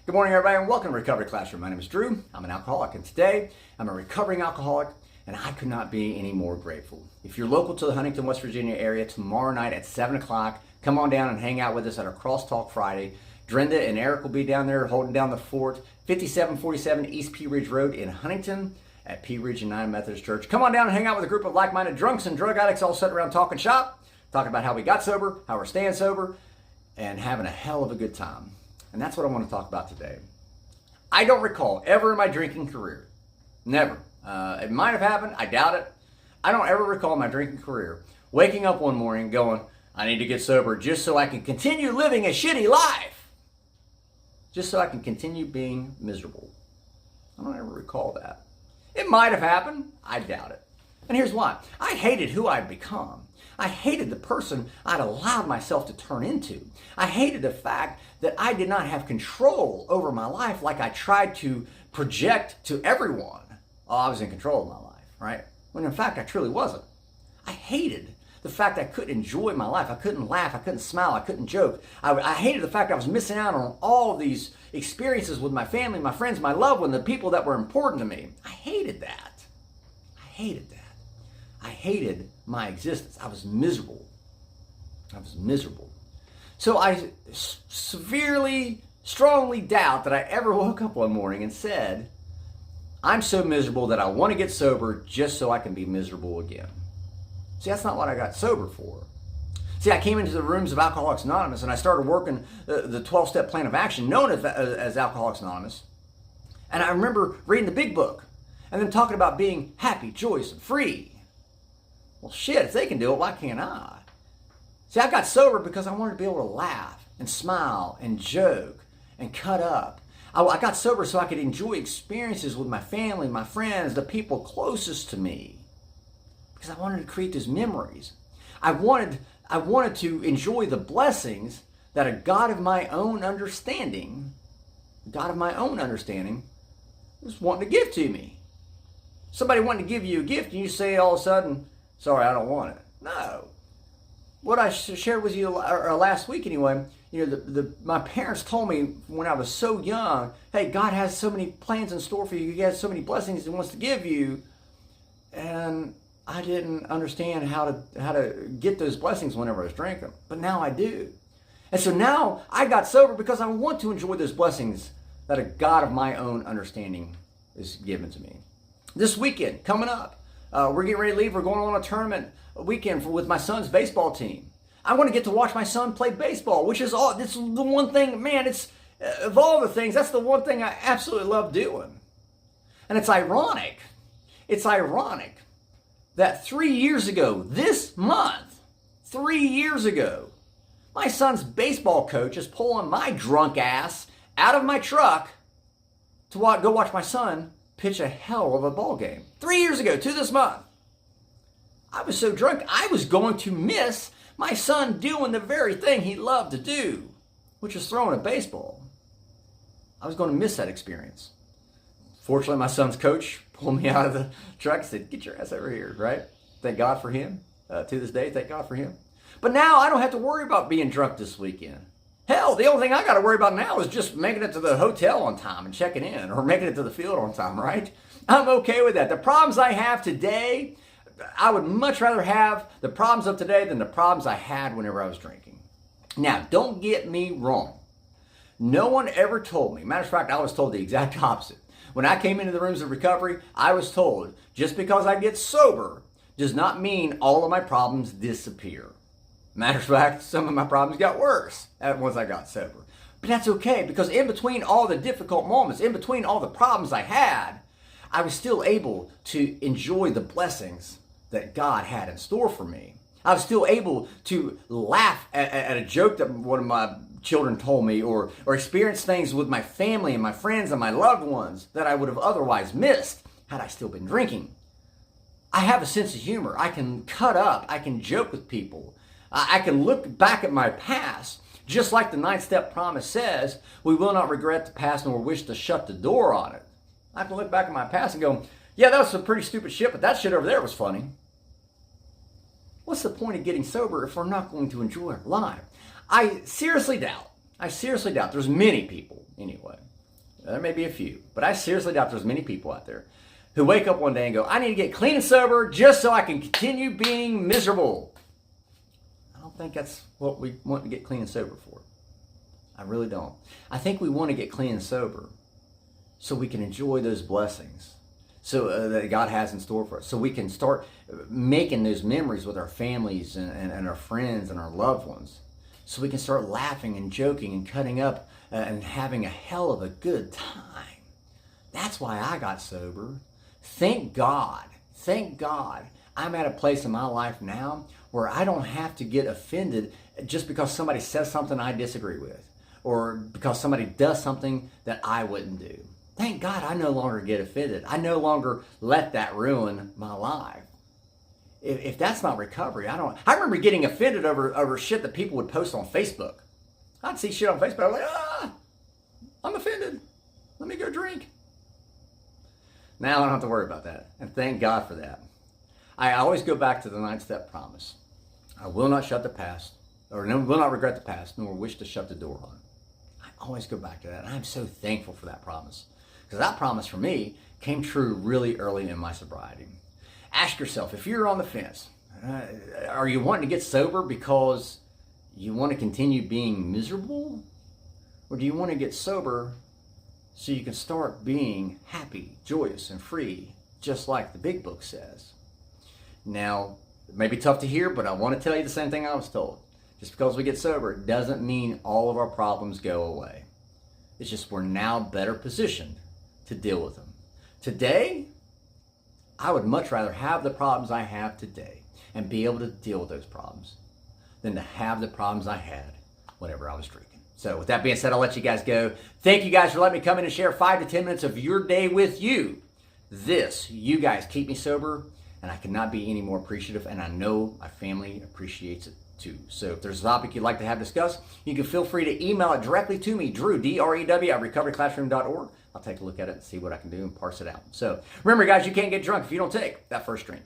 Good morning, everybody, and welcome to Recovery Classroom. My name is Drew. I'm an alcoholic, and today I'm a recovering alcoholic, and I could not be any more grateful. If you're local to the Huntington, West Virginia area, tomorrow night at 7 o'clock, come on down and hang out with us at our Crosstalk Friday. Drenda and Eric will be down there holding down the fort, 5747 East Pea Ridge Road in Huntington at Pea Ridge United Methodist Church. Come on down and hang out with a group of like-minded drunks and drug addicts all sitting around talking shop, talking about how we got sober, how we're staying sober, and having a hell of a good time. And that's what I want to talk about today. I don't recall ever in my drinking career, never. It might have happened, I doubt it. I don't ever recall in my drinking career waking up one morning going, I need to get sober just so I can continue living a shitty life. Just so I can continue being miserable. I don't ever recall that. It might have happened, I doubt it. And here's why. I hated who I'd become. I hated the person I'd allowed myself to turn into. I hated the fact that I did not have control over my life like I tried to project to everyone. Oh, I was in control of my life, right? When in fact, I truly wasn't. I hated the fact I couldn't enjoy my life. I couldn't laugh. I couldn't smile. I couldn't joke. I hated the fact I was missing out on all of these experiences with my family, my friends, my loved ones, the people that were important to me. I hated that. I hated that. I hated my existence. I was miserable. I was miserable. So I severely, strongly doubt that I ever woke up one morning and said, I'm so miserable that I want to get sober just so I can be miserable again. See, that's not what I got sober for. See, I came into the rooms of Alcoholics Anonymous and I started working the 12-step plan of action known as Alcoholics Anonymous. And I remember reading the big book and then talking about being happy, joyous, and free. Well, shit, if they can do it, why can't I? See, I got sober because I wanted to be able to laugh and smile and joke and cut up. I got sober so I could enjoy experiences with my family, my friends, the people closest to me. Because I wanted to create those memories. I wanted to enjoy the blessings that a God of my own understanding was wanting to give to me. Somebody wanting to give you a gift and you say all of a sudden, sorry, I don't want it. No. What I shared with you last week anyway, my parents told me when I was so young, hey, God has so many plans in store for you. He has so many blessings He wants to give you. And I didn't understand how to get those blessings whenever I was drinking. But now I do. And so now I got sober because I want to enjoy those blessings that a God of my own understanding is given to me. This weekend, coming up, we're getting ready to leave. We're going on a tournament weekend with my son's baseball team. I want to get to watch my son play baseball, which is this is the one thing, man, it's of all the things, that's the one thing I absolutely love doing. And it's ironic that 3 years ago, this month, 3 years ago, my son's baseball coach is pulling my drunk ass out of my truck to go watch my son pitch a hell of a ball game. 3 years ago to this month. I was so drunk, I was going to miss my son doing the very thing he loved to do, which was throwing a baseball. I was going to miss that experience. Fortunately, my son's coach pulled me out of the truck and said, get your ass over here, right? Thank God for him. To this day, thank God for him. But now I don't have to worry about being drunk this weekend. Hell, the only thing I got to worry about now is just making it to the hotel on time and checking in, or making it to the field on time, right? I'm okay with that. The problems I have today, I would much rather have the problems of today than the problems I had whenever I was drinking. Now, don't get me wrong. No one ever told me. Matter of fact, I was told the exact opposite. When I came into the rooms of recovery, I was told just because I get sober does not mean all of my problems disappear. Matter of fact, some of my problems got worse once I got sober. But that's okay, because in between all the difficult moments, in between all the problems I had, I was still able to enjoy the blessings that God had in store for me. I was still able to laugh at a joke that one of my children told me, or experience things with my family and my friends and my loved ones that I would have otherwise missed had I still been drinking. I have a sense of humor. I can cut up. I can joke with people. I can look back at my past, just like the 9-step promise says, we will not regret the past nor wish to shut the door on it. I can look back at my past and go, yeah, that was some pretty stupid shit, but that shit over there was funny. What's the point of getting sober if we're not going to enjoy our life? I seriously doubt, there's many people anyway, There may be a few, but I seriously doubt there's many people out there who wake up one day and go, I need to get clean and sober just so I can continue being miserable. I don't think that's what we want to get clean and sober for. I really don't. I think we want to get clean and sober so we can enjoy those blessings that God has in store for us. So we can start making those memories with our families and our friends and our loved ones. So we can start laughing and joking and cutting up and having a hell of a good time. That's why I got sober. Thank God. Thank God. I'm at a place in my life now where I don't have to get offended just because somebody says something I disagree with or because somebody does something that I wouldn't do. Thank God I no longer get offended. I no longer let that ruin my life. If that's not recovery, I remember getting offended over shit that people would post on Facebook. I'd see shit on Facebook. I'm like, I'm offended. Let me go drink. Now I don't have to worry about that. And thank God for that. I always go back to the 9-step promise. I will not shut the past, or will not regret the past, nor wish to shut the door on it. I always go back to that. And I'm so thankful for that promise. Because that promise for me came true really early in my sobriety. Ask yourself, if you're on the fence, are you wanting to get sober because you want to continue being miserable? Or do you want to get sober so you can start being happy, joyous, and free, just like the big book says? Now, it may be tough to hear, but I want to tell you the same thing I was told. Just because we get sober doesn't mean all of our problems go away. It's just we're now better positioned to deal with them. Today, I would much rather have the problems I have today and be able to deal with those problems than to have the problems I had whenever I was drinking. So with that being said, I'll let you guys go. Thank you guys for letting me come in and share 5 to 10 minutes of your day with you. You guys keep me sober, and I cannot be any more appreciative, and I know my family appreciates it too. So if there's a topic you'd like to have discussed, you can feel free to email it directly to me, Drew, D-R-E-W, at recoveryclassroom.org. I'll take a look at it and see what I can do and parse it out. So remember, guys, you can't get drunk if you don't take that first drink.